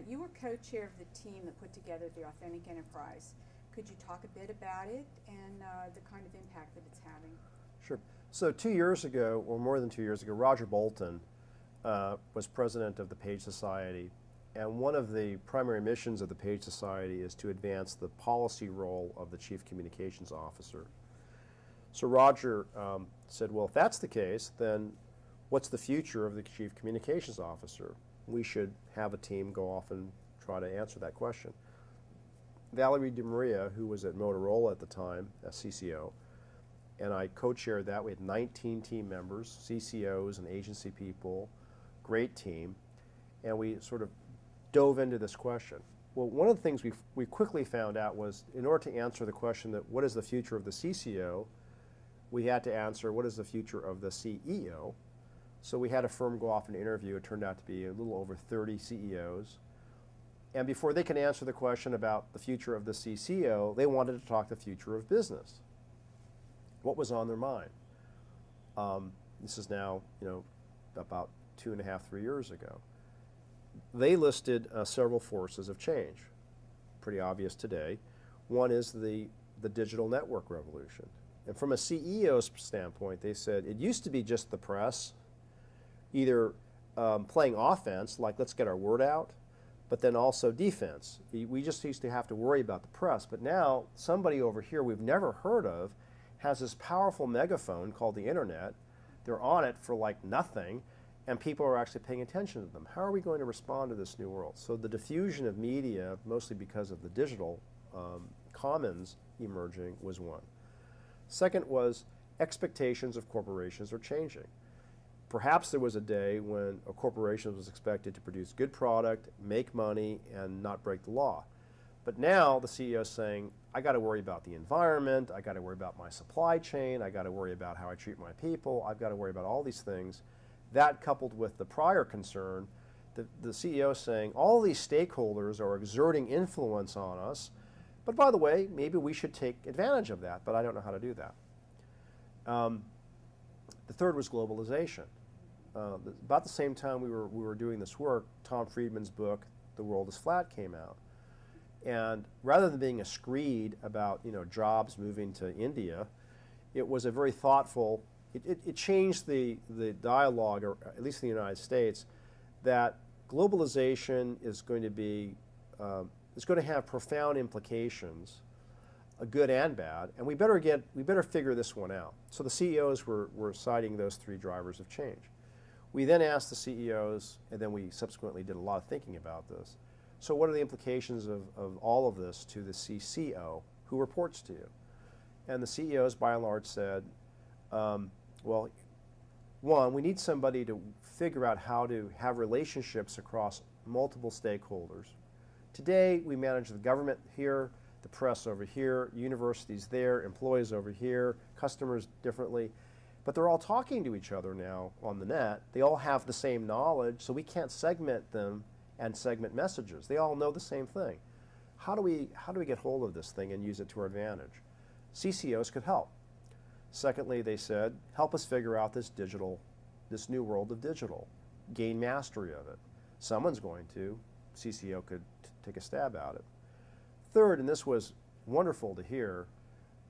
You were co-chair of the team that put together the Authentic Enterprise. Could you talk a bit about it and the kind of impact that it's having? Sure. So 2 years ago, or more than 2 years ago, Roger Bolton was president of the Page Society. And one of the primary missions of the Page Society is to advance the policy role of the Chief Communications Officer. So Roger said, well, if that's the case, then what's the future of the Chief Communications Officer? We should have a team go off and try to answer that question. Valerie DeMaria, who was at Motorola at the time, as CCO, and I co-chaired that. We had 19 team members, CCOs and agency people, great team, and we sort of dove into this question. Well, one of the things we quickly found out was, in order to answer the question that what is the future of the CCO, we had to answer what is the future of the CEO. So we had a firm go off and interview. It turned out to be a little over 30 CEOs. And before they could answer the question about the future of the CCO, they wanted to talk the future of business. What was on their mind? This is now, about 2.5, 3 years ago. They listed several forces of change, pretty obvious today. One is the digital network revolution. And from a CEO's standpoint, they said it used to be just the press, either playing offense, like let's get our word out, but then also defense. We just used to have to worry about the press. But now somebody over here we've never heard of has this powerful megaphone called the internet. They're on it for like nothing, and people are actually paying attention to them. How are we going to respond to this new world? So the diffusion of media, mostly because of the digital commons emerging, was one. Second was expectations of corporations are changing. Perhaps there was a day when a corporation was expected to produce good product, make money, and not break the law. But now the CEO is saying, I got to worry about the environment, I got to worry about my supply chain, I got to worry about how I treat my people, I've got to worry about all these things. That coupled with the prior concern, the CEO is saying, all these stakeholders are exerting influence on us, but by the way, maybe we should take advantage of that, but I don't know how to do that. The third was globalization. About the same time we were doing this work, Tom Friedman's book, The World is Flat, came out. And rather than being a screed about jobs moving to India, it was a very thoughtful, it changed the dialogue, or at least in the United States, that globalization is going to have profound implications, good and bad, and we better figure this one out. So the CEOs were citing those three drivers of change. We then asked the CEOs, and then we subsequently did a lot of thinking about this. So what are the implications of all of this to the CCO who reports to you? And the CEOs, by and large, said, well, one, we need somebody to figure out how to have relationships across multiple stakeholders. Today, we manage the government here, the press over here, universities there, employees over here, customers differently. But they're all talking to each other now on the net. They all have the same knowledge, so we can't segment them and segment messages. They all know the same thing. How do we get hold of this thing and use it to our advantage? CCOs could help. Secondly, they said, help us figure out this new world of digital, gain mastery of it. Someone's going to. CCO could take a stab at it. Third, and this was wonderful to hear,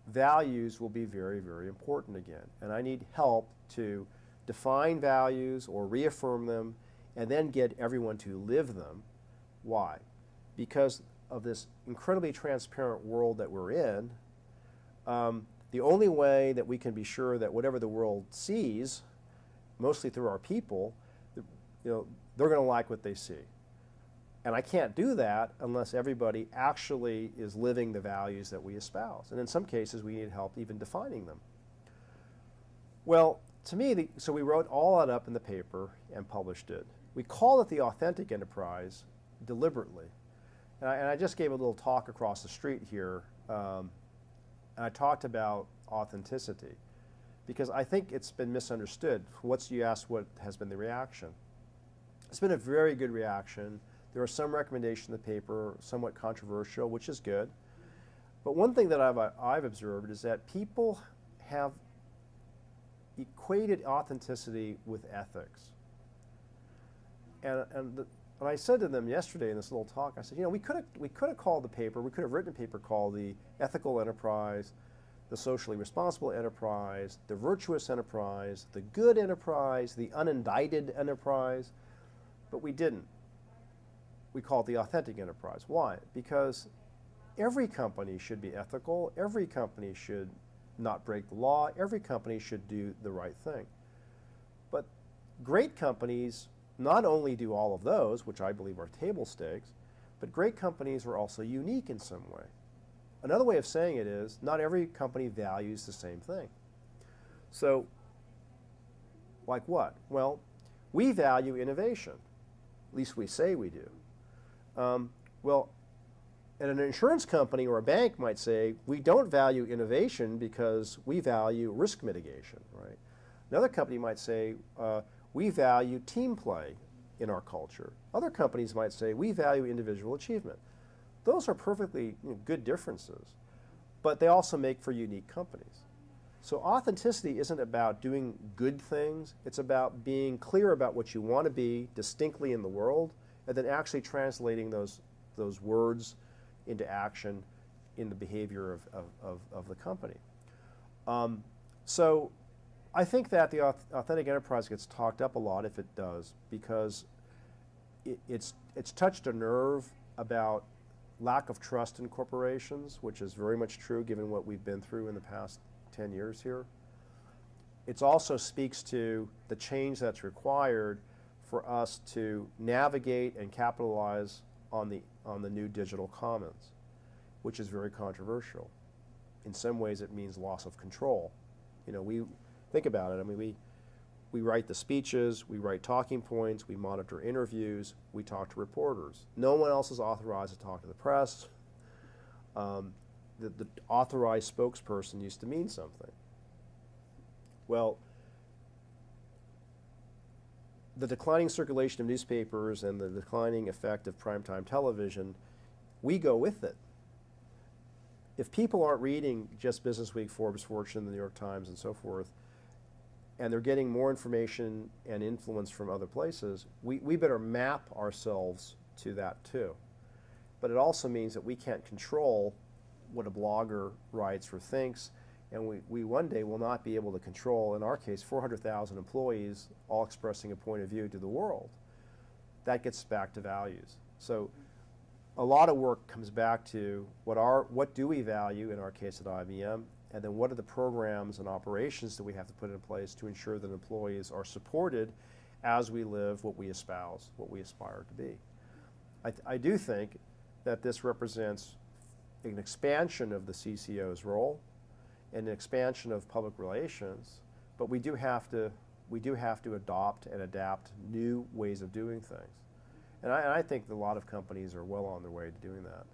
values will be very, very important again. And I need help to define values or reaffirm them and then get everyone to live them. Why? Because of this incredibly transparent world that we're in, the only way that we can be sure that whatever the world sees, mostly through our people, they're going to like what they see. And I can't do that unless everybody actually is living the values that we espouse. And in some cases, we need help even defining them. Well, to me, so we wrote all that up in the paper and published it. We call it the Authentic Enterprise deliberately. And I just gave a little talk across the street here, and I talked about authenticity, because I think it's been misunderstood. You asked what has been the reaction. It's been a very good reaction. There are some recommendations in the paper, somewhat controversial, which is good. But one thing that I've observed is that people have equated authenticity with ethics. And And I said to them yesterday in this little talk, I said, we could have called the paper, we could have written a paper called the ethical enterprise, the socially responsible enterprise, the virtuous enterprise, the good enterprise, the unindicted enterprise, but we didn't. We call it the authentic enterprise. Why? Because every company should be ethical, every company should not break the law, every company should do the right thing. But great companies not only do all of those, which I believe are table stakes, but great companies are also unique in some way. Another way of saying it is, not every company values the same thing. So, like what? Well, we value innovation. At least we say we do. Well, and an insurance company or a bank might say, we don't value innovation because we value risk mitigation, right? Another company might say, we value team play in our culture. Other companies might say, we value individual achievement. Those are perfectly good differences, but they also make for unique companies. So authenticity isn't about doing good things, it's about being clear about what you want to be distinctly in the world, and then actually translating those words into action in the behavior of the company. So I think that the authentic enterprise gets talked up a lot if it does, because it's touched a nerve about lack of trust in corporations, which is very much true given what we've been through in the past 10 years here. It also speaks to the change that's required for us to navigate and capitalize on the new digital commons, which is very controversial. In some ways it means loss of control. We think about it, I mean, we write the speeches, we write talking points, we monitor interviews, we talk to reporters. No one else is authorized to talk to the press. The authorized spokesperson used to mean something. Well, the declining circulation of newspapers and the declining effect of primetime television, we go with it. If people aren't reading just Business Week, Forbes, Fortune, the New York Times, and so forth, and they're getting more information and influence from other places, we better map ourselves to that too. But it also means that we can't control what a blogger writes or thinks, and we one day will not be able to control, in our case, 400,000 employees all expressing a point of view to the world. That gets back to values. So a lot of work comes back to what do we value in our case at IBM, and then what are the programs and operations that we have to put in place to ensure that employees are supported as we live what we espouse, what we aspire to be. I do think that this represents an expansion of the CCO's role and an expansion of public relations, but we do have to adopt and adapt new ways of doing things. And I think that a lot of companies are well on their way to doing that.